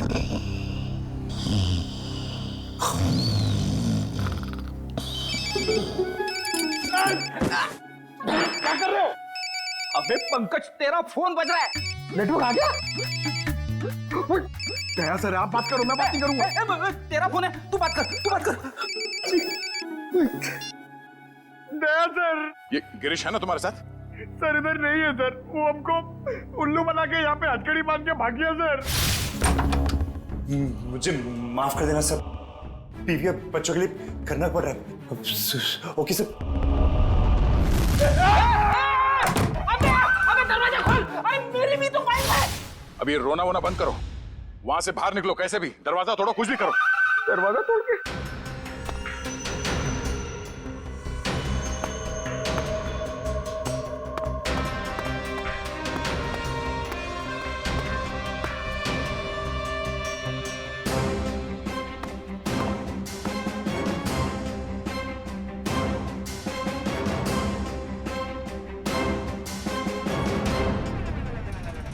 क्या कर रहे हो? अबे पंकज, तेरा फोन बज रहा है। नेटवर्क आ गया? क्या सर, आप बात करो, मैं बात नहीं करूंगा। तेरा फोन है, तू बात कर, तू बात कर। दया सर। ये गिरीश है ना तुम्हारे साथ? सर इधर नहीं है सर, वो हमको उल्लू बना के यहाँ पे हथकड़ी बांध के भाग गया सर। मुझे माफ कर देना सर, बीवी और बच्चों के लिए करना पड़ रहा है। Okay sir. अबे दरवाजा खोल, अरे मेरी भी तो वाइफ है। अब ये रोना वोना बंद करो, वहां से बाहर निकलो, कैसे भी दरवाजा तोड़ो, कुछ भी करो। दरवाजा तोड़ के?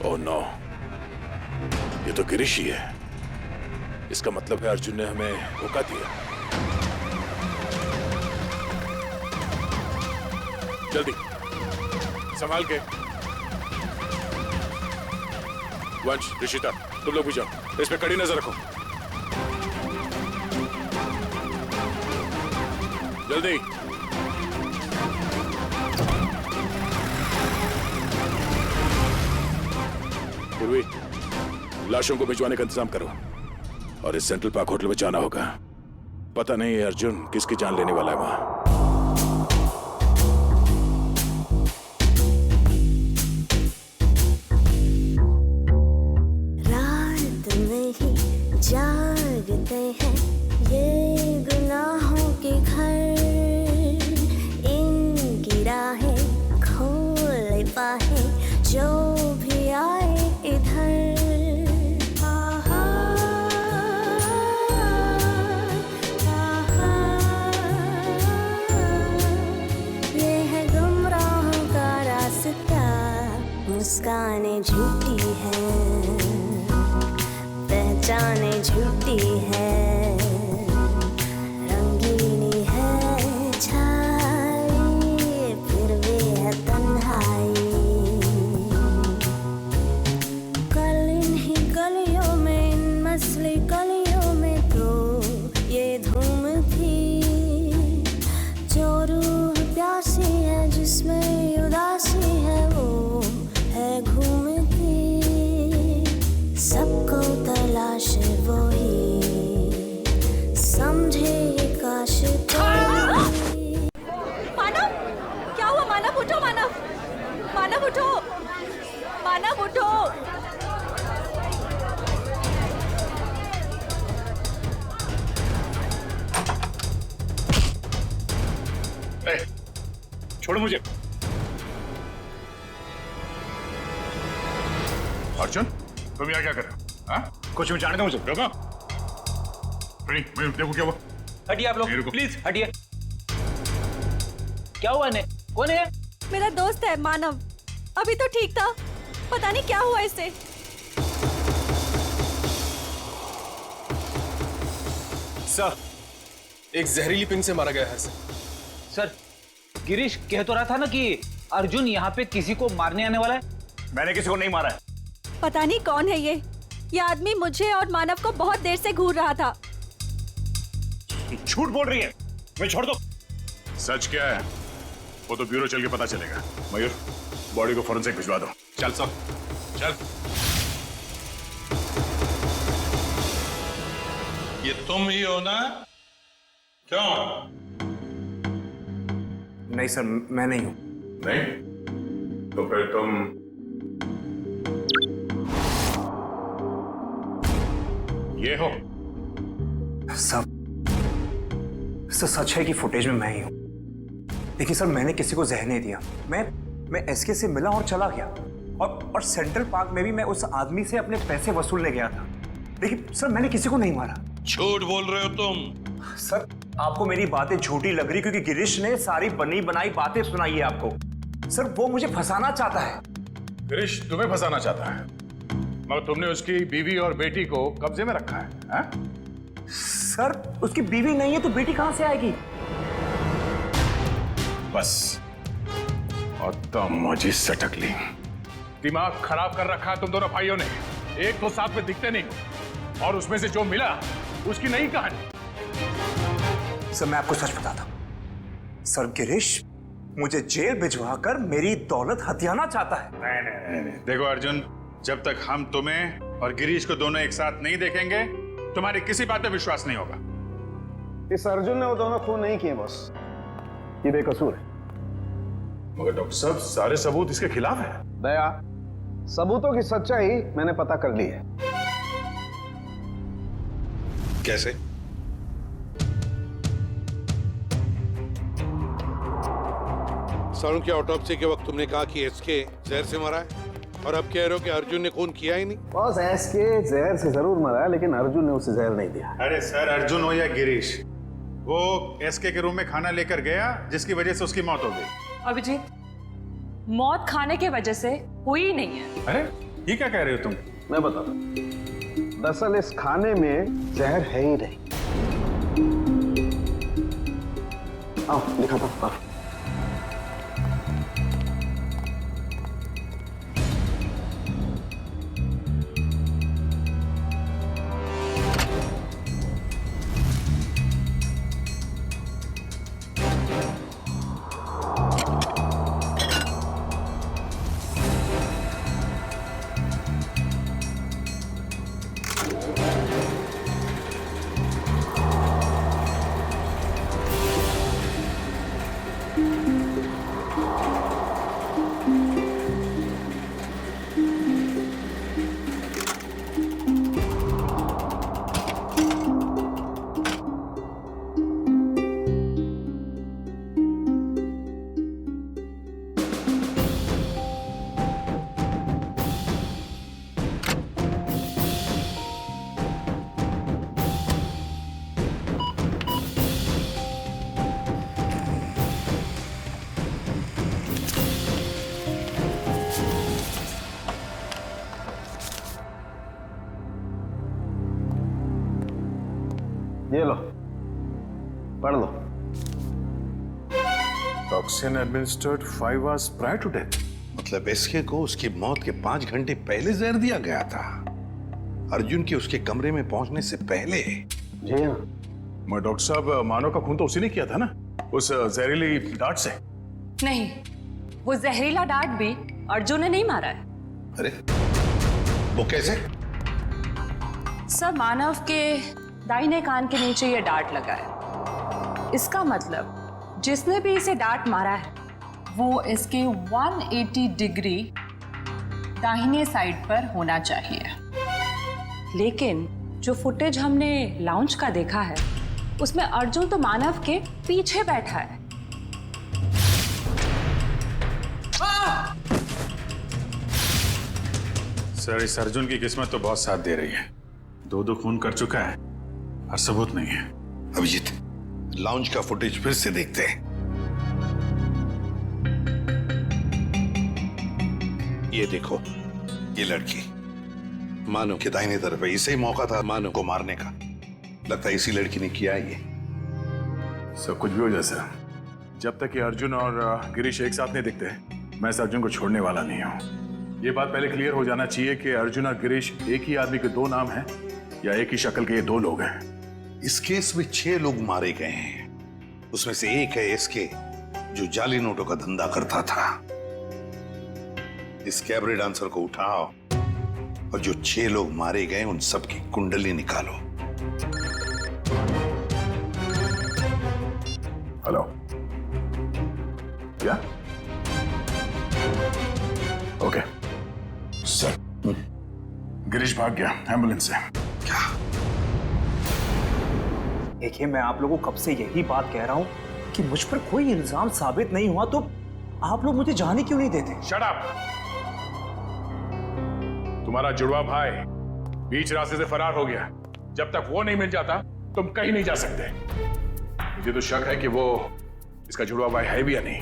ओह नो, ये तो गिरीश ही है। इसका मतलब है अर्जुन ने हमें धोखा दिया। जल्दी संभाल के। वंश, ऋषिता, तुम लोग भी जाओ, इस पे कड़ी नजर रखो। जल्दी। पूर्वी, लाशों को भिजवाने का इंतजाम करो और इस सेंट्रल पार्क होटल में जाना होगा। पता नहीं है अर्जुन किसकी जान लेने वाला है वहां। रात में ही जागते हैं ये गुनाहों के घर, इनकी राहें खोल पाए जो भी आए इधर। ये है गुमराहों का रास्ता, मुस्कानें झूठी हैं, पहचाने झूठी है, रंगीनी है छाई, फिर भी है तन्हाई। कल इन्हीं गलियों में, इन मसली गलियों में तो ये धूम थी, जो रूह प्यासी है, जिसमें उदासी है, वो है घूमती। सबको तलाश वो ही, समझे ये काश कोई। मानव, क्या हुआ? मानव उठो, मानव, मानव उठो, मानव उठो। छोड़ो मुझे। अर्जुन, तुम यहाँ क्या कर रहे हो? हाँ? कुछ भी जाने दो मुझे। रुको। नहीं, मैं देखो क्या हुआ। हटिए आप लोग, प्लीज हटिए। क्या हुआ इन्हें? कौन है? मेरा दोस्त है मानव, अभी तो ठीक था, पता नहीं क्या हुआ इसे। सर, एक जहरीली पिन से मारा गया है सर, गिरीश कह तो रहा था ना कि अर्जुन यहाँ पे किसी को मारने आने वाला है। मैंने किसी को नहीं मारा है। पता नहीं कौन है ये आदमी मुझे और मानव को बहुत देर से घूर रहा था। झूठ बोल रही है, मैं छोड़ दो। सच क्या है वो तो ब्यूरो चल के पता चलेगा। मयूर, बॉडी को फॉरेंसिक भिजवा दो। चल सब, चल। ये तुम ही हो ना? क्यों? नहीं सर, मैं नहीं हूं। नहीं? तो फिर तुम ये हो? सर सच है कि फुटेज में मैं ही हूं। देखिए सर, मैंने किसी को जहर नहीं दिया। मैं एसके से मिला और चला गया, और सेंट्रल पार्क में भी मैं उस आदमी से अपने पैसे वसूलने गया था। देखिए सर, मैंने किसी को नहीं मारा। झूठ बोल रहे हो तुम। सर, आपको मेरी बातें झूठी लग रही क्योंकि गिरीश ने सारी बनी बनाई बातें सुनाई है आपको। सर, वो मुझे फंसाना चाहता है। गिरीश तुम्हें फंसाना चाहता है? मगर तुमने उसकी बीवी और बेटी को कब्जे में रखा है, हाँ? सर उसकी बीवी नहीं है तो बेटी कहां से आएगी? बस और तुम मुझे सटक ली। दिमाग खराब कर रखा है तुम दोनों भाइयों ने। एक तो साथ में दिखते नहीं हो और उसमें से जो मिला उसकी नई कहानी। सर मैं आपको सच बताता हूं, सर गिरीश मुझे जेल भिजवाकर मेरी दौलत हथियाना चाहता है। नहीं। देखो अर्जुन, जब तक हम तुम्हें और गिरीश को दोनों एक साथ नहीं देखेंगे, तुम्हारी किसी बात पे विश्वास नहीं होगा। इस अर्जुन ने वो दोनों खून नहीं किए बॉस, ये बेकसूर है। मगर डॉक्टर साहब सारे सबूत इसके खिलाफ है। दया, सबूतों की सच्चाई मैंने पता कर ली है। कैसे? सारों की ऑटोप्सी के वक्त तुमने कहा कि एसके जहर से मरा है और अब कह रहे हो कि अर्जुन ने खून किया ही नहीं। बॉस एसके जहर से जरूर मरा है, लेकिन अर्जुन ने उसे जहर नहीं दिया। अरे सर, अर्जुन हो या गिरीश, वो एसके के रूम में खाना लेकर गया जिसकी वजह से उसकी मौत हो गई। अभिजीत, मौत खाने की वजह से हुई ही नहीं है। अरे ये क्या कह रहे हो तुम? मैं बताता हूं, दरअसल इस खाने में जहर है ही नहीं। आओ दिखाता हूं, आओ। ये लो, पढ़ लो। Toxin administered 5 hours prior to death। मतलब एसके को उसकी मौत के 5 घंटे पहले जहर दिया गया था, अर्जुन के उसके कमरे में पहुंचने से पहले। जी हाँ। मगर डॉक्टर साहब, मानव का खून तो उसी ने किया था ना, उस जहरीली डांट से। नहीं, वो जहरीला डांट भी अर्जुन ने नहीं मारा है। अरे वो कैसे? सर, मानव के दाहिने कान के नीचे ये डांट लगा है। इसका मतलब जिसने भी इसे डांट मारा है वो इसके 180 डिग्री दाहिने साइड पर होना चाहिए। लेकिन जो फुटेज हमने लाउंज का देखा है उसमें अर्जुन तो मानव के पीछे बैठा है। सर, इस अर्जुन की किस्मत तो बहुत साथ दे रही है। 2 खून कर चुका है और सबूत नहीं है। अभिजीत, लाउंज का फुटेज फिर से देखते हैं। ये देखो, ये लड़की मानव के दाहिने तरफ है। इसे ही मौका था मानव को मारने का। लगता है इसी लड़की ने किया ये। सब कुछ भी हो जाए सर, जब तक ये अर्जुन और गिरीश एक साथ नहीं दिखते, मैं इस अर्जुन को छोड़ने वाला नहीं हूँ। ये बात पहले क्लियर हो जाना चाहिए कि अर्जुन और गिरीश एक ही आदमी के 2 नाम हैं या एक ही शक्ल के ये 2 लोग हैं। इस केस में 6 लोग मारे गए हैं। उसमें से एक है एसके, जो जाली नोटों का धंधा करता था। इस कैबरे डांसर को उठाओ और जो 6 लोग मारे गए उन सब की कुंडली निकालो। हेलो, क्या? ओके सर, गिरीश भाग गया एम्बुलेंस से। क्या? देखिए, मैं आप लोगों को कब से यही बात कह रहा हूं कि मुझ पर कोई इल्जाम साबित नहीं हुआ तो आप लोग मुझे जाने क्यों नहीं देते? Shut up! तुम्हारा जुड़वा भाई बीच रास्ते से फरार हो गया। जब तक वो नहीं मिल जाता तुम कहीं नहीं जा सकते। मुझे तो शक है कि वो इसका जुड़वा भाई है भी या नहीं।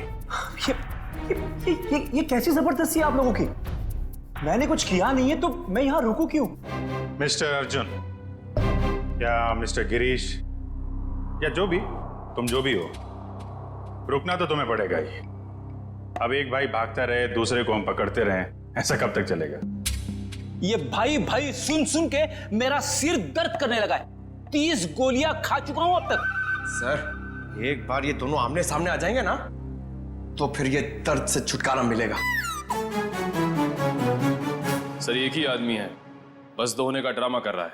ये कैसी जबरदस्ती है आप लोगों की? मैंने कुछ किया नहीं है तो मैं यहाँ रुकूं क्यों? मिस्टर अर्जुन या मिस्टर गिरीश या जो भी तुम जो भी हो, रुकना तो तुम्हें पड़ेगा ही। अब एक भाई भागता रहे, दूसरे को हम पकड़ते रहे, ऐसा कब तक चलेगा? ये भाई भाई सुन सुन के मेरा सिर दर्द करने लगा है। 30 गोलियां खा चुका हूं अब तक। सर, एक बार ये दोनों आमने सामने आ जाएंगे ना, तो फिर ये दर्द से छुटकारा मिलेगा। सर, एक ही आदमी है, बस दो होने का ड्रामा कर रहा है।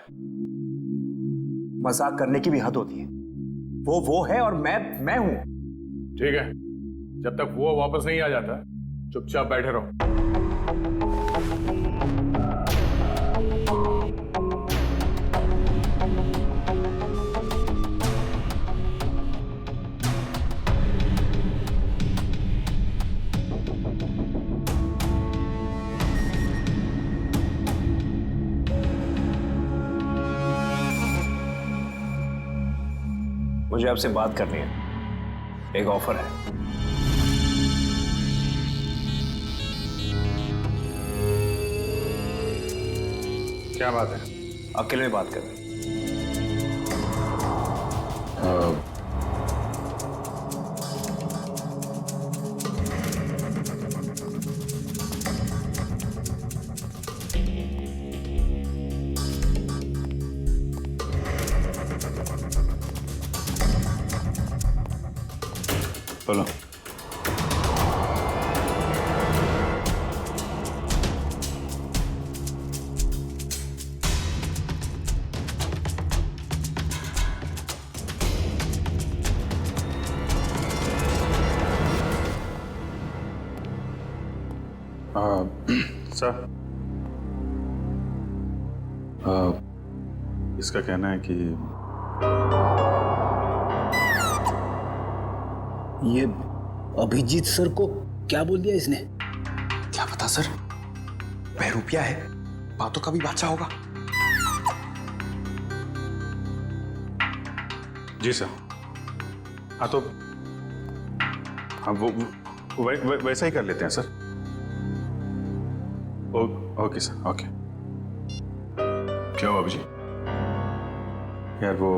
मजाक करने की भी हद होती है। वो है और मैं हूं। ठीक है, जब तक वो वापस नहीं आ जाता चुपचाप बैठे रहो। मुझे आपसे बात करनी है, एक ऑफर है। क्या बात है? अकेले में बात करनी। बोलो। सर, इसका कहना है कि ये अभिजीत सर को क्या बोल दिया इसने? क्या पता सर, बहरूपिया है, बातों का भी बादशाह होगा। जी सर। हाँ तो हाँ वो वैसा ही कर लेते हैं सर। Okay sir, okay. क्या हुआ अभिजीत? यार वो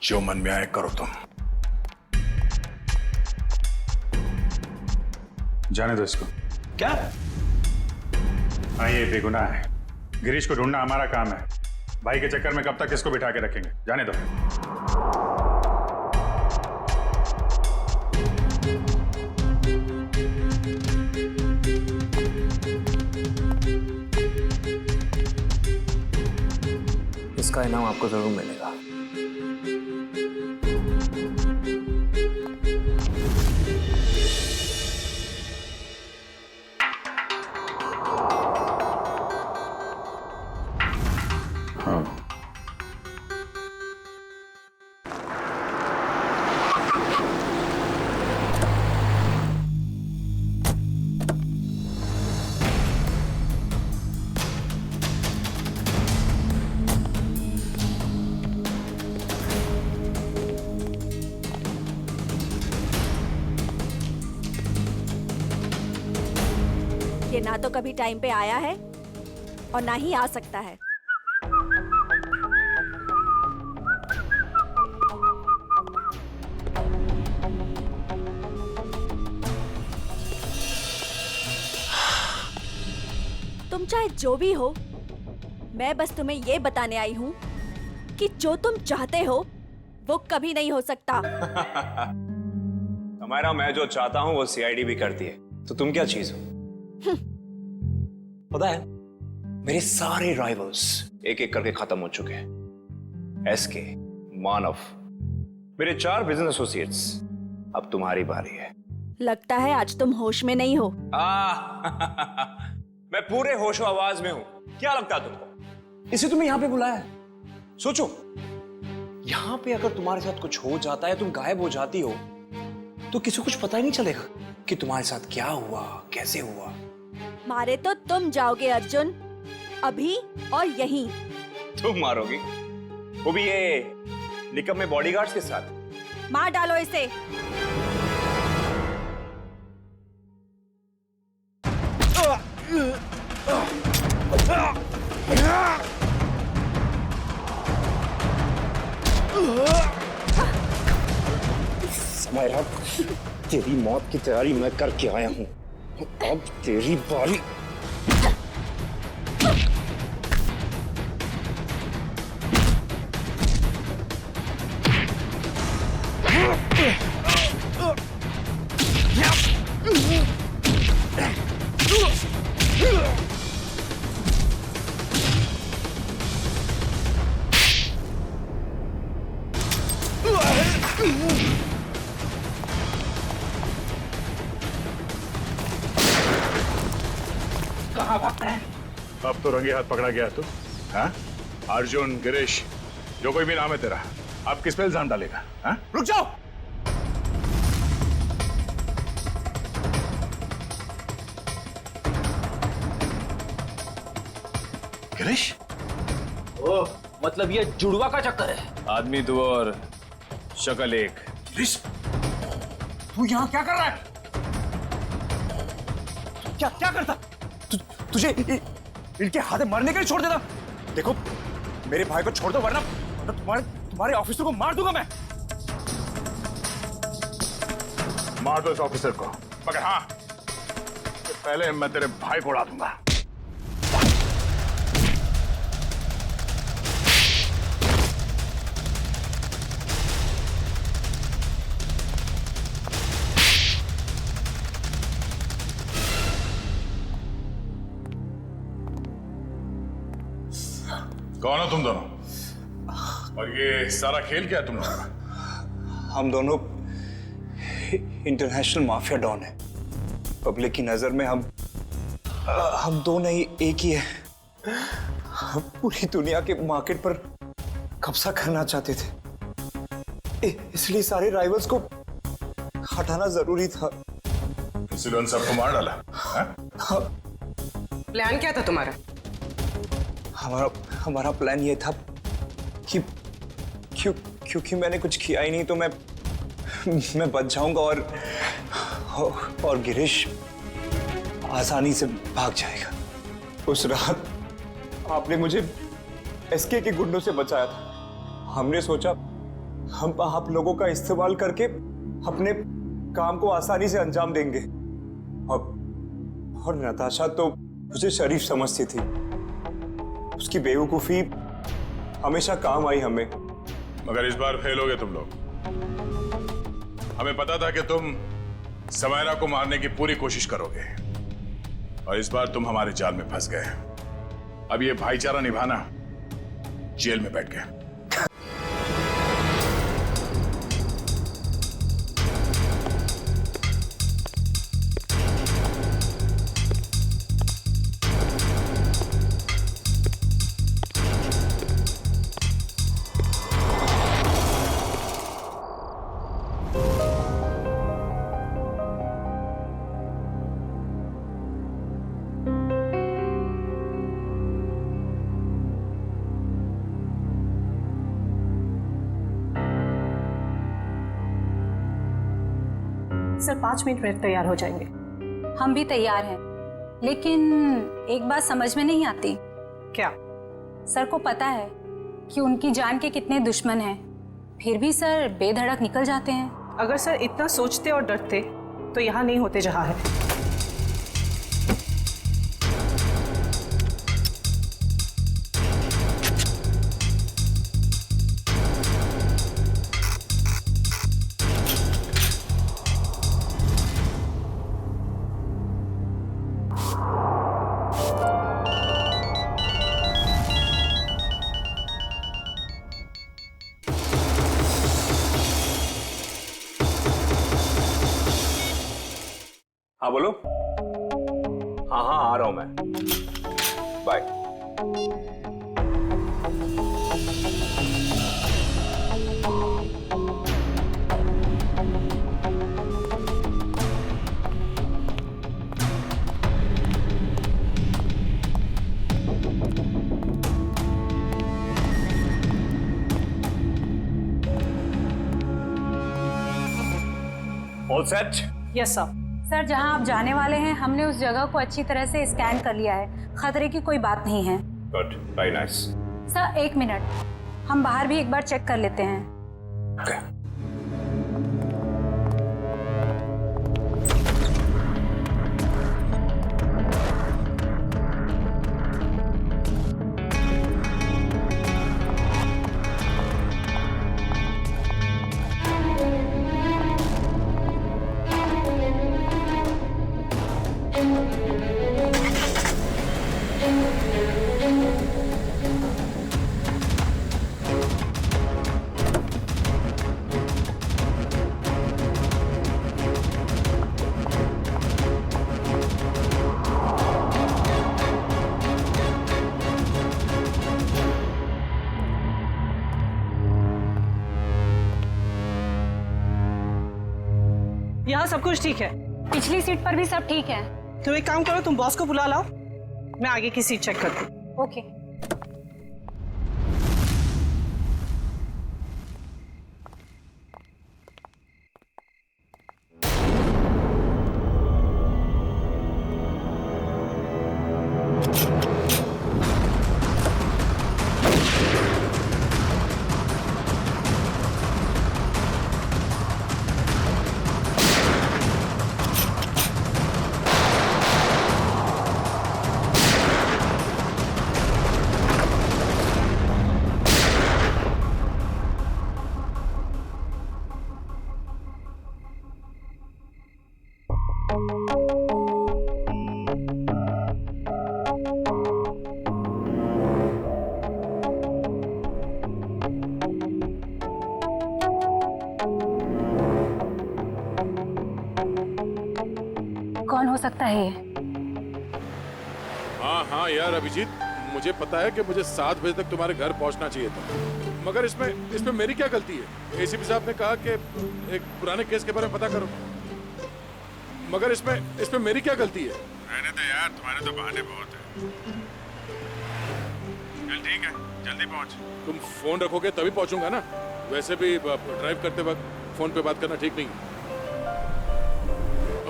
जो मन में आए करो तुम। जाने दो इसको। क्या? हाँ, ये बेगुनाह है। गिरीश को ढूंढना हमारा काम है। भाई के चक्कर में कब तक इसको बिठा के रखेंगे? जाने दो। इसका इनाम आपको जरूर मिलेगा। ये ना तो कभी टाइम पे आया है और ना ही आ सकता है। तुम चाहे जो भी हो, मैं बस तुम्हें ये बताने आई हूँ कि जो तुम चाहते हो वो कभी नहीं हो सकता। हमारा मैं जो चाहता हूँ वो सीआईडी भी करती है, तो तुम क्या चीज हो? पता है, मेरे सारे राइवल्स एक एक करके खत्म हो चुके हैं। एसके, मानव, मेरे 4 बिजनेस एसोसिएट्स। अब तुम्हारी बारी है। लगता है आज तुम होश में नहीं हो। मैं पूरे होशो आवाज में हूं। क्या लगता है तुमको? इसे तुम्हें यहां पे बुलाया है। सोचो, यहां पे अगर तुम्हारे साथ कुछ हो जाता है, तुम गायब हो जाती हो, तो किसी को कुछ पता ही नहीं चलेगा कि तुम्हारे साथ क्या हुआ, कैसे हुआ। मारे तो तुम जाओगे अर्जुन, अभी और यहीं। तुम मारोगी? वो भी ये निकम में बॉडीगार्ड्स के साथ। मार डालो इसे। समायरा, तेरी मौत की तैयारी मैं करके आया हूँ, अब तेरी बारी। कहाँ भागता है? अब तो रंगे हाथ पकड़ा गया तू। हाँ? अर्जुन, गिरीश, जो कोई भी नाम है तेरा, अब किस पे इल्जाम डालेगा? हाँ? रुक जाओ। गिरीश? ओह, मतलब ये जुड़वा का चक्कर है। आदमी दो और शक्ल एक। गिरीश? तू यहाँ क्या कर रहा है? क्या क्या करता? तुझे इनके हाथे मरने के लिए छोड़ देता? देखो, मेरे भाई को छोड़ दो वरना तुम्हारे ऑफिसर को मार दूंगा मैं। मार दो इस ऑफिसर को, मगर हाँ, पहले मैं तेरे भाई को उड़ा दूंगा। कौन हो तुम दोनों? और ये सारा खेल क्या है तुम लोगों का? हम दोनों इंटरनेशनल माफिया डॉन हैं। पब्लिक की नजर में हम दो नहीं एक ही है। हम पूरी दुनिया के मार्केट पर कब्जा करना चाहते थे, इसलिए सारे राइवल्स को हटाना जरूरी था। इसलिए उन सबको मार डाला? प्लान क्या था तुम्हारा? हमारा प्लान ये था कि क्योंकि मैंने कुछ किया ही नहीं तो मैं बच जाऊंगा और गिरीश आसानी से भाग जाएगा। उस रात आपने मुझे एसके के गुंडों से बचाया था। हमने सोचा हम आप लोगों का इस्तेमाल करके अपने काम को आसानी से अंजाम देंगे। और नताशा तो मुझे शरीफ समझती थी। उसकी बेवकूफी हमेशा काम आई हमें। मगर इस बार फेल हो गए तुम लोग। हमें पता था कि तुम समायरा को मारने की पूरी कोशिश करोगे और इस बार तुम हमारे जाल में फंस गए। अब ये भाईचारा निभाना जेल में बैठ गए। सर 5 मिनट में तैयार हो जाएंगे। हम भी तैयार हैं, लेकिन एक बात समझ में नहीं आती। क्या? सर को पता है कि उनकी जान के कितने दुश्मन हैं, फिर भी सर बेधड़क निकल जाते हैं। अगर सर इतना सोचते और डरते तो यहाँ नहीं होते जहाँ है। हाँ बोलो। हाँ आ रहा हूं मैं। Bye. All set? Yes sir. Sir जहां आप जाने वाले हैं हमने उस जगह को अच्छी तरह से स्कैन कर लिया है, खतरे की कोई बात नहीं है। Good, very nice. Sir 1 minute, हम बाहर भी एक बार चेक कर लेते हैं। यहाँ सब कुछ ठीक है। पिछली सीट पर भी सब ठीक है। तुम एक काम करो, तुम बॉस को बुला लाओ, मैं आगे की सीट चेक करती हूँ। ओके। कौन हो सकता है ये? हाँ यार अभिजीत, मुझे पता है कि मुझे 7 बजे तक तुम्हारे घर पहुंचना चाहिए था, मगर इसमें मेरी क्या गलती है? एसीपी साहब ने कहा कि एक पुराने केस के बारे में पता करो, मगर इसमें मेरी क्या गलती है? रहने दो यार, तुम्हारे तो बहाने बहुत है। चल ठीक है, जल्दी पहुंच। तुम फोन रखोगे तभी पहुंचूंगा ना, वैसे भी ड्राइव करते वक्त फोन पे बात करना ठीक नहीं।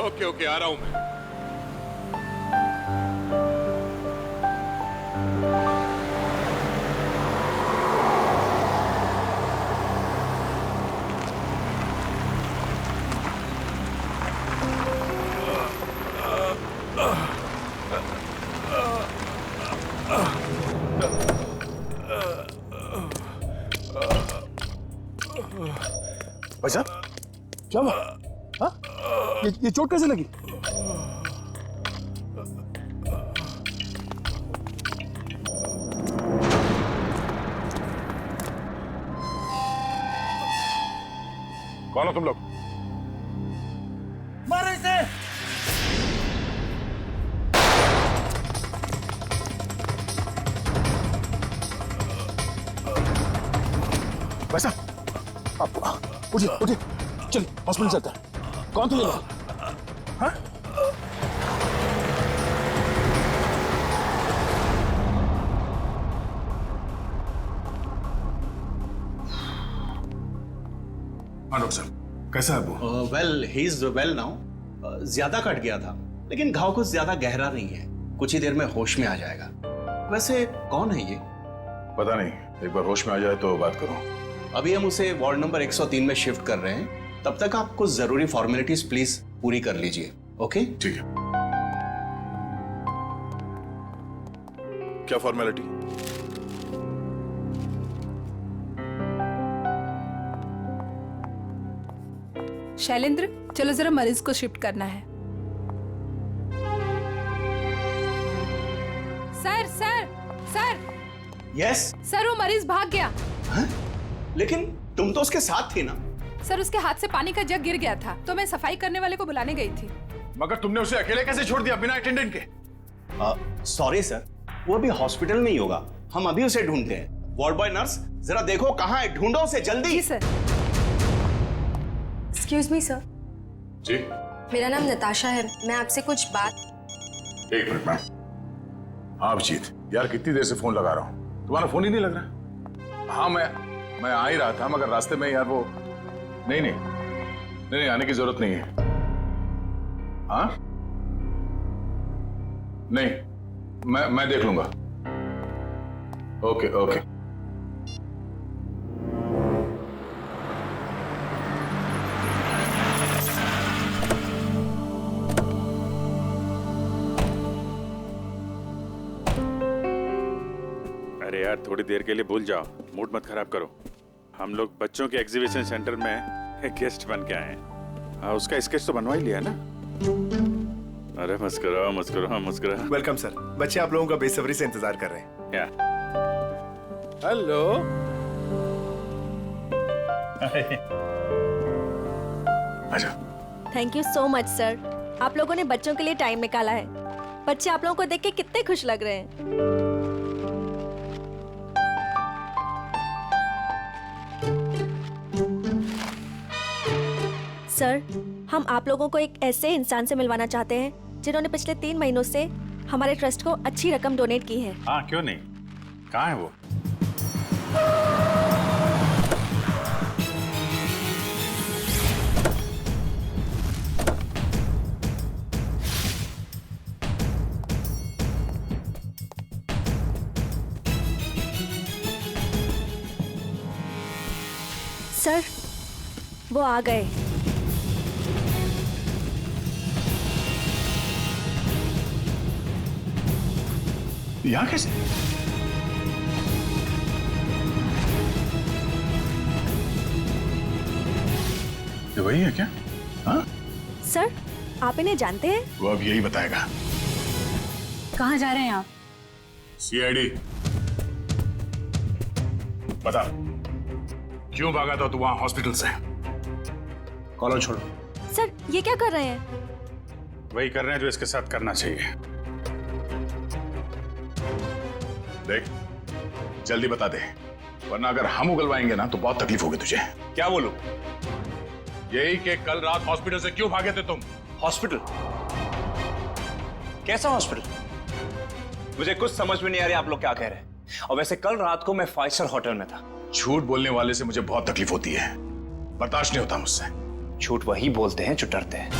ओके, आ रहा हूं मैं। भाई साहब, क्या हुआ? हाँ? ये चोट कैसे लगी? कौन हो तुम लोग? मारो इसे। भाई साहब, उठिए, चल हॉस्पिटल चलते हैं। कौन थे ये लोग? हाँ? डॉक्टर साहब, कैसा है वो? Well, he is well now. ज्यादा कट गया था, लेकिन घाव कुछ ज्यादा गहरा नहीं है, कुछ ही देर में होश में आ जाएगा। वैसे कौन है ये? पता नहीं, एक बार होश में आ जाए तो बात करो। अभी हम उसे वार्ड नंबर 103 में शिफ्ट कर रहे हैं, तब तक आप कुछ जरूरी फॉर्मेलिटीज प्लीज पूरी कर लीजिए। ओके? ठीक है। क्या फॉर्मेलिटी? शैलेंद्र, चलो जरा मरीज को शिफ्ट करना है। Sir sir sir. Yes sir, वो मरीज भाग गया। हाँ? लेकिन तुम तो उसके साथ थी ना? सर, उसके हाथ से पानी का जग गिर गया था, तो मैं सफाई करने वाले को बुलाने गई थी। मगर तुमने उसे अकेले कैसे छोड़ दिया बिना अटेंडेंट के? सॉरी सर, वो अभी हॉस्पिटल में ही होगा, हम अभी उसे ढूंढते हैं। वार्ड बॉय नर्स, जरा देखो कहाँ है, ढूंढो उसे जल्दी। जी सर। Excuse me sir. जी, मेरा नाम नताशा है, मैं आपसे कुछ बात। एक मिनट मैम। हाँ अभिजीत, यार कितनी देर से फोन लगा रहा हूँ, तुम्हारा फोन ही नहीं लग रहा। हाँ मैं आ ही रहा था, मगर रास्ते में यार वो नहीं नहीं, आने की जरूरत नहीं है। हाँ नहीं, मैं देख लूंगा। Okay okay. अरे यार थोड़ी देर के लिए भूल जाओ, मूड मत खराब करो। हम लोग बच्चों के एग्जीबिशन सेंटर में गेस्ट बन के आए हैं। हाँ, उसका स्केच तो बनवा ही लिया ना। अरे मुस्कुराओ मुस्कुराओ मुस्कुराओ। Welcome sir. बच्चे आप लोगों का बेसब्री से इंतजार कर रहे हैं। क्या? Hello. Thank you so much sir, आप लोगों ने बच्चों के लिए टाइम निकाला है। बच्चे आप लोगों को देख के कितने खुश लग रहे हैं। सर, हम आप लोगों को एक ऐसे इंसान से मिलवाना चाहते हैं जिन्होंने पिछले 3 महीनों से हमारे ट्रस्ट को अच्छी रकम डोनेट की है। हाँ क्यों नहीं, कहाँ है वो? सर, वो आ गए। यहाँ कैसे? ये वही है क्या? हाँ? सर, आप इन्हें जानते हैं? वो अब यही बताएगा। कहाँ जा रहे हैं आप? सीआईडी। बता, क्यों भागा था तू वहां हॉस्पिटल से? कॉलर छोड़ो। सर, ये क्या कर रहे हैं? वही कर रहे हैं जो इसके साथ करना चाहिए। देख, जल्दी बता दे, वरना अगर हम उगलवाएंगे ना तो बहुत तकलीफ होगी तुझे। क्या बोलूं? यही कि कल रात हॉस्पिटल से क्यों भागे थे तुम? हॉस्पिटल? कैसा हॉस्पिटल? मुझे कुछ समझ में नहीं आ रही आप लोग क्या कह रहे हैं। और वैसे कल रात को मैं 5 स्टार होटल में था। झूठ बोलने वाले से मुझे बहुत तकलीफ होती है, बर्दाश्त नहीं होता मुझसे। झूठ वही बोलते हैं जो डरते हैं,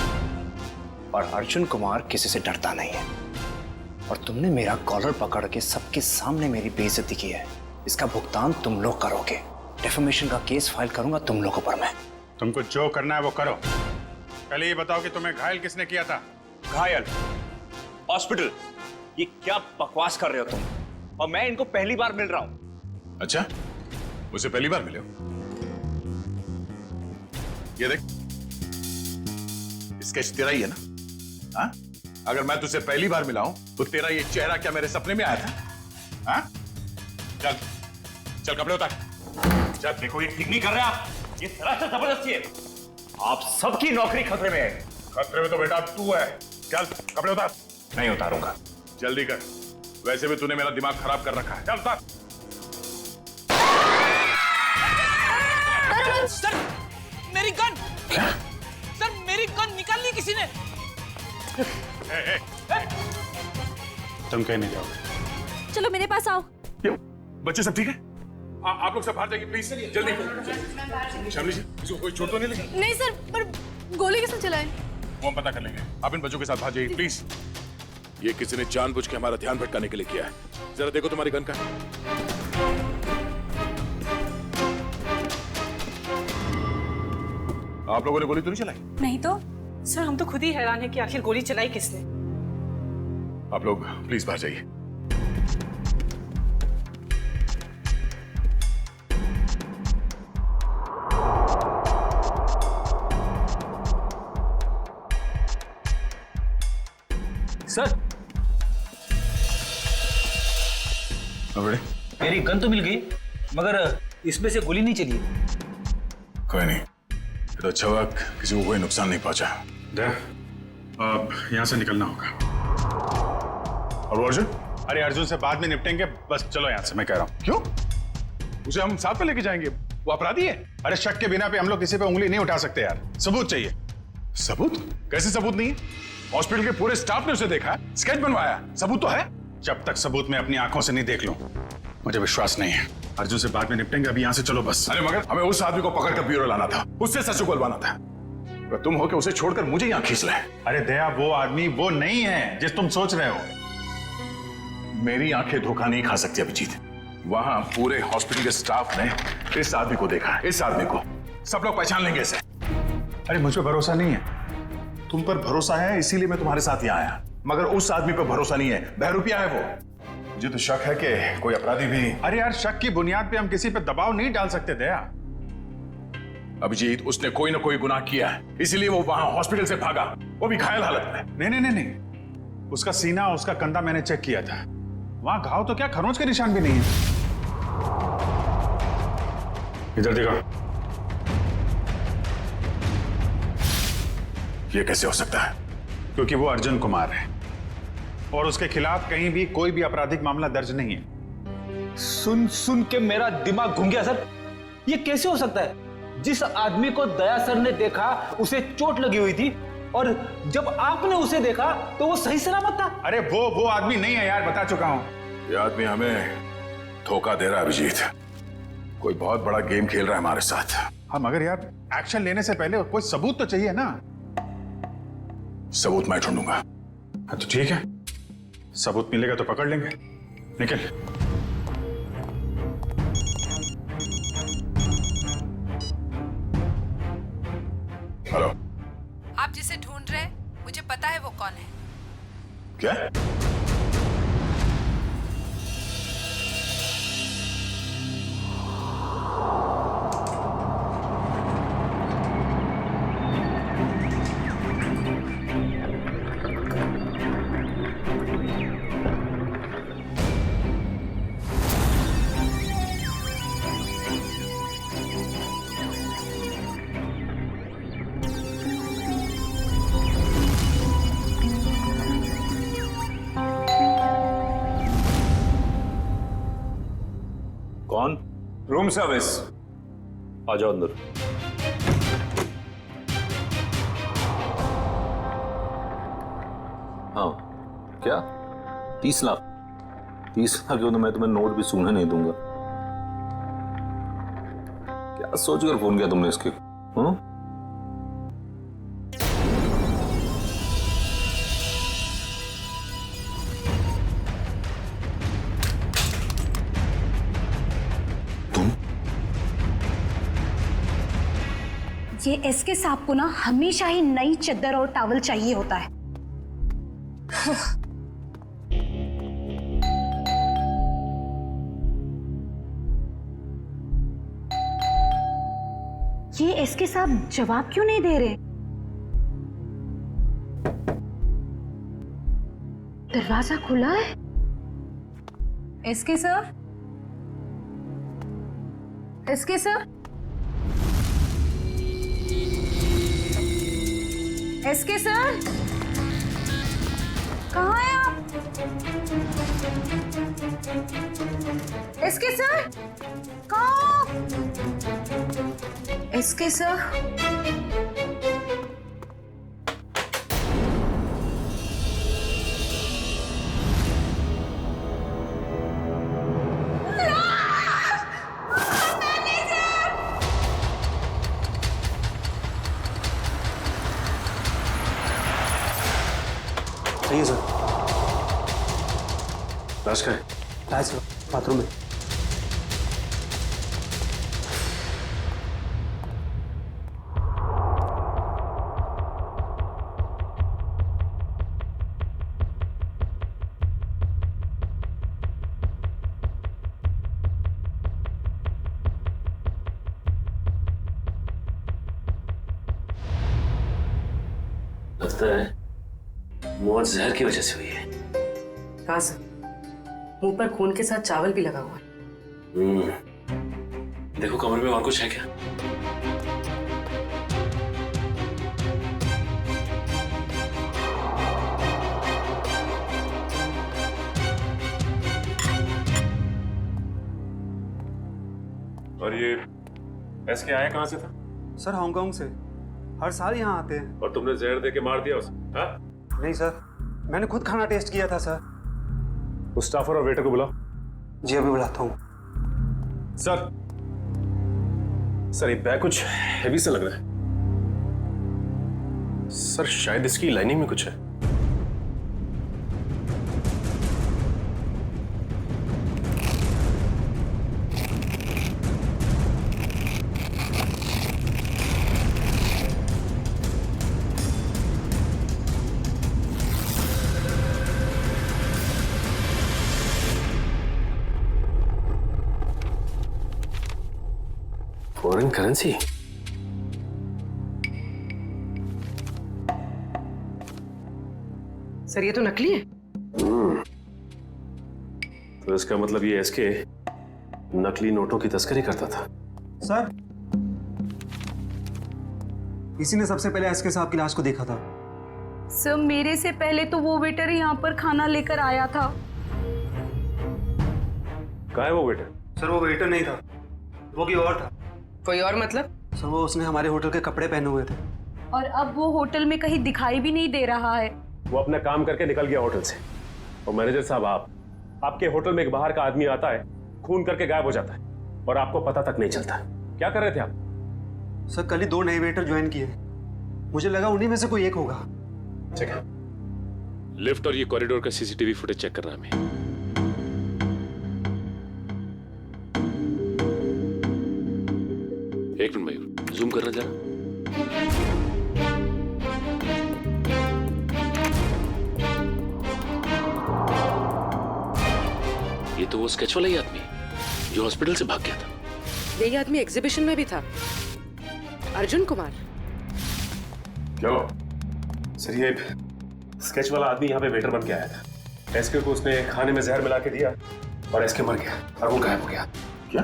और अर्जुन कुमार किसी से डरता नहीं है। और तुमने मेरा कॉलर पकड़ के सबके सामने मेरी बेइज्जती की है। इसका भुगतान तुम लोग करोगे। डिफेमेशन का केस फाइल करूंगा तुम लोगों पर मैं। तुमको जो करना है वो करो। पहले ये बताओ कि तुम्हें घायल किसने किया था? घायल? हॉस्पिटल? ये क्या बकवास कर रहे हो तुम? और मैं इनको पहली बार मिल रहा हूं। अच्छा, मुझसे पहली बार मिले हो? ये देख, स्केच तेरा ही है ना? हाँ? अगर मैं तुझसे पहली बार मिला हूं तो तेरा ये चेहरा क्या मेरे सपने में आया था? हाँ? चल चल कपड़े उतार। जब देखो ये ठीक नहीं कर रहे आप। ये सरासर जबरदस्ती है। आप सबकी नौकरी खतरे में है। खतरे में तो बेटा तू है। चल कपड़े उतार। नहीं उतारूंगा। जल्दी कर, वैसे भी तूने मेरा दिमाग खराब कर रखा है। चल उतार। सर, मेरी गन! क्या? सर, मेरी गन निकाल ली किसी ने। तुम कहीं नहीं जाओगे। चलो मेरे पास आओ। बच्चे सब ठीक है? आप लोग सब बाहर जाइए प्लीज, जल्दी। शामली जी, इसको कोई चोट तो नहीं लगी? नहीं सर, पर गोली किसने चलाई? वो हम पता कर लेंगे। आप इन बच्चों के साथ बाहर जाइए प्लीज। ये किसी ने जानबूझ के हमारा ध्यान भटकाने के लिए किया है। जरा देखो तुम्हारी गन का। आप लोगों ने गोली तो नहीं चलाई? नहीं तो। सर, हम तो खुद ही हैरान है कि आखिर गोली चलाई किसने। आप लोग प्लीज बाहर जाइए। सर, मेरी गन तो मिल गई, मगर इसमें से गोली नहीं चली। कोई नहीं, तो अच्छा हुआ किसी को कोई नुकसान नहीं पहुंचा। अब यहाँ से निकलना होगा। और अर्जुन? अरे अर्जुन से बाद में निपटेंगे, बस चलो यहाँ से, मैं कह रहा हूँ। क्यों? उसे हम साथ में लेके जाएंगे, वो अपराधी है। अरे शक के बिना पे हम लोग किसी पे उंगली नहीं उठा सकते यार, सबूत चाहिए। सबूत? कैसे सबूत नहीं है? हॉस्पिटल के पूरे स्टाफ ने उसे देखा, स्केच बनवाया, सबूत तो है। जब तक सबूत मैं अपनी आंखों से नहीं देख लूं, मुझे विश्वास नहीं है। अर्जुन से बाद में निपटेंगे, अभी यहाँ से चलो बस। अरे मगर हमें उस आदमी को पकड़ कर ब्यूरो लाना था, उससे सच उगलवाना था। तुम हो कि उसे छोड़कर मुझे यहां खींच ले। अरे दया, वो आदमी वो नहीं है जिस तुम सोच रहे हो। मेरी आंखें धोखा नहीं खा सकती अभिजीत। वहां पूरे हॉस्पिटल के स्टाफ ने इस आदमी को देखा, इस आदमी को सब लोग पहचान लेंगे इसे। अरे मुझ पर भरोसा नहीं है। तुम पर भरोसा है इसीलिए मैं तुम्हारे साथ यहाँ आया, मगर उस आदमी पर भरोसा नहीं है। बहरूपिया है वो। मुझे तो शक है कि कोई अपराधी भी। अरे यार, शक की बुनियाद पे हम किसी पे दबाव नहीं डाल सकते दया। अभिजीत, उसने कोई ना कोई गुनाह किया है, इसीलिए वो वहां हॉस्पिटल से भागा, वो भी घायल हालत में। नहीं नहीं नहीं नहीं, उसका सीना, उसका कंधा मैंने चेक किया था। वहां घाव तो क्या, खरोंच के निशान भी नहीं है। इधर देखो। ये कैसे हो सकता है? क्योंकि वो अर्जुन कुमार है और उसके खिलाफ कहीं भी कोई भी आपराधिक मामला दर्ज नहीं है। सुन सुन के मेरा दिमाग घूम गया सर। ये कैसे हो सकता है? जिस आदमी को दया सर ने देखा उसे चोट लगी हुई थी, और जब आपने उसे देखा तो वो सही सलामत था। अरे वो आदमी नहीं है यार, बता चुका हूं। ये आदमी हमें धोखा दे रहा है अभिजीत। कोई बहुत बड़ा गेम खेल रहा है हमारे साथ। हाँ, मगर यार एक्शन लेने से पहले कोई सबूत तो चाहिए ना। सबूत मैं ढूंढूंगा। हाँ तो ठीक है, सबूत मिलेगा तो पकड़ लेंगे। निकल। हेलो। आप जिसे ढूंढ रहे हैं मुझे पता है वो कौन है। क्या? कौन? Room service. आ जाओ अंदर। हाँ क्या? 30 लाख? 30 लाख क्यों? तो मैं तुम्हें नोट भी सूंघने नहीं दूंगा। क्या सोचकर फोन किया तुमने इसके? हाँ? ये एसके साहब को ना हमेशा ही नई चद्दर और टॉवल चाहिए होता है। ये एसके साहब जवाब क्यों नहीं दे रहे? दरवाजा खुला है। SK sir, SK sir, SK sir, कहाँ हैं आप? एसके सर, कहाँ? एसके सर, सही सर। लाश का है सर, बाथरूम में। लगता है मौत जहर की वजह से हुई है। कहा सर, मुंह पर खून के साथ चावल भी लगा हुआ है। देखो कमरे में और कुछ है क्या? और ये एसके आया कहां से था? सर हांगकांग से। हर साल यहाँ आते हैं। और तुमने जहर दे के मार दिया उसे? हाँ? नहीं सर, मैंने खुद खाना टेस्ट किया था सर। उस स्टाफर और वेटर को बुलाओ। जी अभी बुलाता हूँ। सर, ये बैग कुछ हेवी सा लग रहा है। सर शायद इसकी लाइनिंग में कुछ है। Foreign currency. सर ये तो नकली है। तो इसका मतलब ये एसके नकली नोटों की तस्करी करता था। सर, इसी ने सबसे पहले एसके साहब की लाश को देखा था। सर मेरे से पहले तो वो वेटर यहाँ पर खाना लेकर आया था। कहाँ है वो वेटर? सर वो वेटर नहीं था, वो कोई और था। कोई और मतलब? सर वो उसने हमारे होटल के कपड़े पहने हुए थे। और अब वो होटल में कहीं दिखाई भी नहीं दे रहा है। वो अपना काम करके निकल गया होटल से। और मैनेजर साहब, आपके होटल में एक बाहर का आदमी आता है, खून करके गायब हो जाता है और आपको पता तक नहीं चलता। क्या कर रहे थे आप? सर कल ही 2 नए वेटर ज्वाइन किए, मुझे लगा उन्हीं में से कोई एक होगा। ठीक है, लिफ्ट और ये कॉरिडोर का सीसीटीवी फुटेज चेक करना है हमें। एक मिनट मयूर, जूम करना जरा। ये तो वो स्केच वाला ही आदमी जो हॉस्पिटल से भाग गया था। यही आदमी एग्जीबिशन में भी था, अर्जुन कुमार। क्या हुआ? सर ये स्केच वाला आदमी यहाँ पे वेटर बन के आया था। एसके को उसने खाने में जहर मिला के दिया और एसके मर गया और वो गायब हो गया। क्या?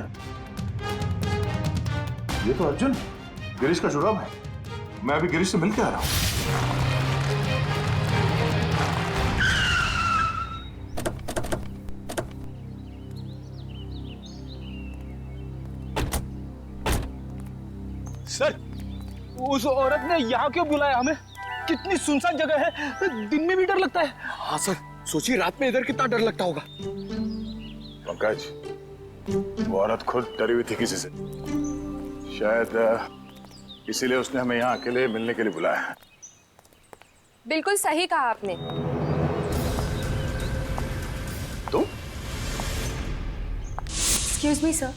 ये तो अर्जुन गिरीश का जुड़ाव है। मैं अभी गिरीश से मिलके आ रहा हूँ। सर, उस औरत ने यहाँ क्यों बुलाया हमें? कितनी सुनसान जगह है, दिन में भी डर लगता है। हाँ सर, सोचिए रात में इधर कितना डर लगता होगा। पंकज, वो औरत खुद डरी हुई थी किसी से, शायद इसीलिए उसने हमें यहाँ अकेले मिलने के लिए बुलाया है। बिल्कुल सही कहा आपने। तुम? Excuse me sir.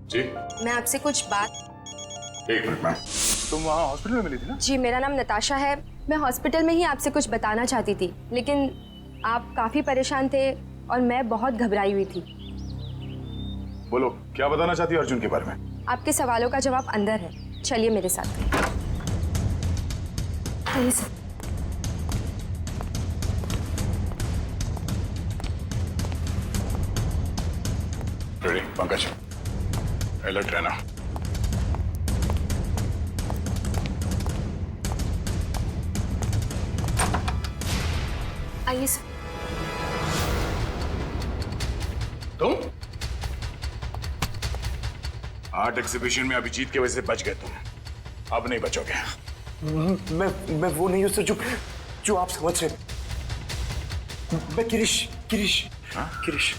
जी? मैं आपसे कुछ बात। एक मिनट मैम, तुम वहाँ हॉस्पिटल में मिली थी ना? जी, मेरा नाम नताशा है। मैं हॉस्पिटल में ही आपसे कुछ बताना चाहती थी, लेकिन आप काफी परेशान थे और मैं बहुत घबराई हुई थी। बोलो, क्या बताना चाहती हो अर्जुन के बारे में? आपके सवालों का जवाब अंदर है, चलिए मेरे साथ। आइए सर। रेडी पंकज, अलर्ट रहना। आइए सर। तुम आर्ट एग्जीबिशन में अभिजीत की वजह से बच गए, तुम अब नहीं बचोगे। मैं वो नहीं हूं सर जो आप समझ रहे। मैं गिरीश। गिरीश? हाँ गिरीश,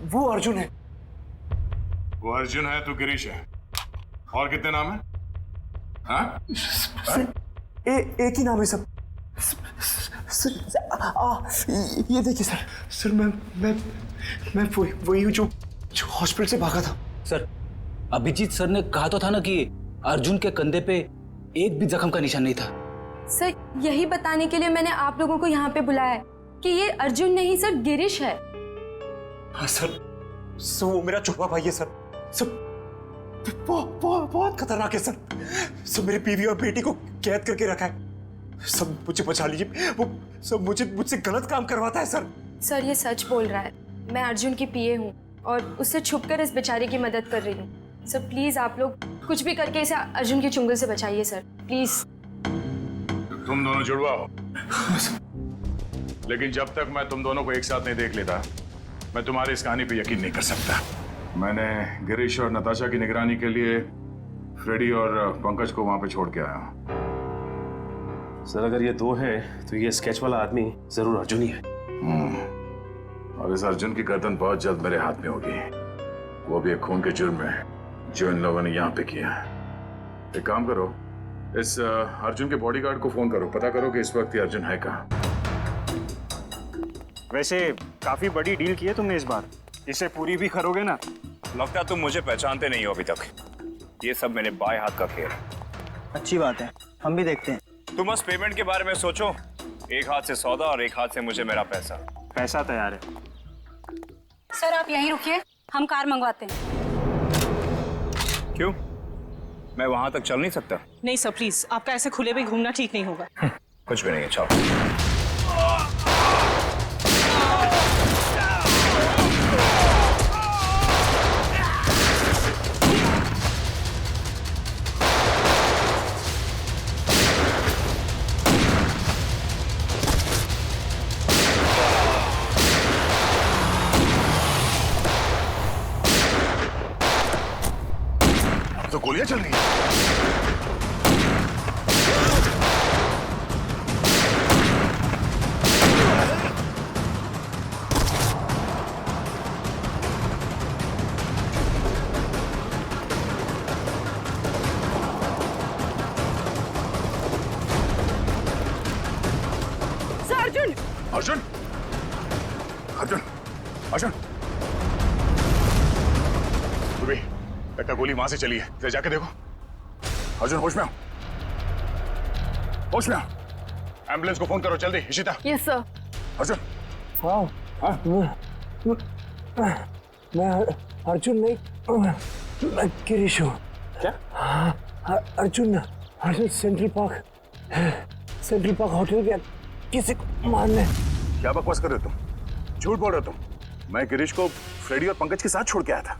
वो अर्जुन है। वो अर्जुन है, तू गिरीश है। और कितने नाम है? हाँ? एक ही नाम है सब। ये देखिए सर। सर मैं वही हूँ जो हॉस्पिटल से भागा था। सर, अभिजीत सर ने कहा तो था ना कि अर्जुन के कंधे पे एक भी जख्म का निशान नहीं था। सर, यही बताने के लिए मैंने आप लोगों को यहाँ पे बुलाया है कि ये अर्जुन नहीं सर, गिरीश है। हाँ सर, वो मेरा छोटा भाई है सर। बहुत खतरनाक है सर। सब मेरी बीवी और बेटी को कैद करके रखा है। सब मुझे बचा लीजिए, वो सब मुझसे गलत काम करवाता है सर। सर ये सच बोल रहा है। मैं अर्जुन की पीए हूँ और उससे छुपकर इस बेचारे की मदद कर रही हूँ। सर प्लीज आप लोग कुछ भी करके इसे अर्जुन के चुंगल से बचाइए सर, प्लीज। तुम दोनों जुड़वा हो, लेकिन जब तक मैं तुम दोनों को एक साथ नहीं देख लेता, मैं तुम्हारी इस कहानी पे यकीन नहीं कर सकता। मैंने गिरीश और नताशा की निगरानी के लिए फ्रेडी और पंकज को वहां पे छोड़ के आया हूं। सर अगर ये दो हैं तो ये स्केच वाला आदमी जरूर अर्जुन ही है। और इस अर्जुन की गर्दन बहुत जल्द मेरे हाथ में होगी, वो भी एक खून के जुर्म में जो इन लोगों ने यहाँ पे किया है। एक काम करो, इस अर्जुन के बॉडीगार्ड को फोन करो, पता करो कि इस वक्त ये अर्जुन है कहाँ। वैसे काफी बड़ी डील की है तुमने इस बार, इसे पूरी भी करोगे ना? लगता है तुम मुझे पहचानते नहीं हो अभी तक। ये सब मेरे बाएं हाथ का खेल है। अच्छी बात है, हम भी देखते हैं। तुम बस पेमेंट के बारे में सोचो, एक हाथ से सौदा और एक हाथ से मुझे मेरा पैसा। पैसा तैयार है। सर आप यहीं रुकिए, हम कार मंगवाते हैं। क्यों, मैं वहां तक चल नहीं सकता? नहीं सर प्लीज, आपका ऐसे खुले में घूमना ठीक नहीं होगा। कुछ भी नहीं है, चलो। तो गोलियां चल रही हैं। अर्जुन अर्जुन अर्जुन अर्जुन, तुम्हें लगता गोली वहां से चली है, जरा जाके देखो। अर्जुन होश में आओ, होश में आओ। एम्बुलेंस को फोन करो जल्दी। इशिता। Yes sir. अर्जुन। मैं अर्जुन नहीं, मैं गिरीश हूँ। क्या? अर्जुन सेंट्रल पार्क होटल गया किसी को मारने। क्या बकवास कर रहे हो तुम? झूठ बोल रहे हो तुम। मैं गिरीश को फ्रेडी और पंकज के साथ छोड़ के आया था।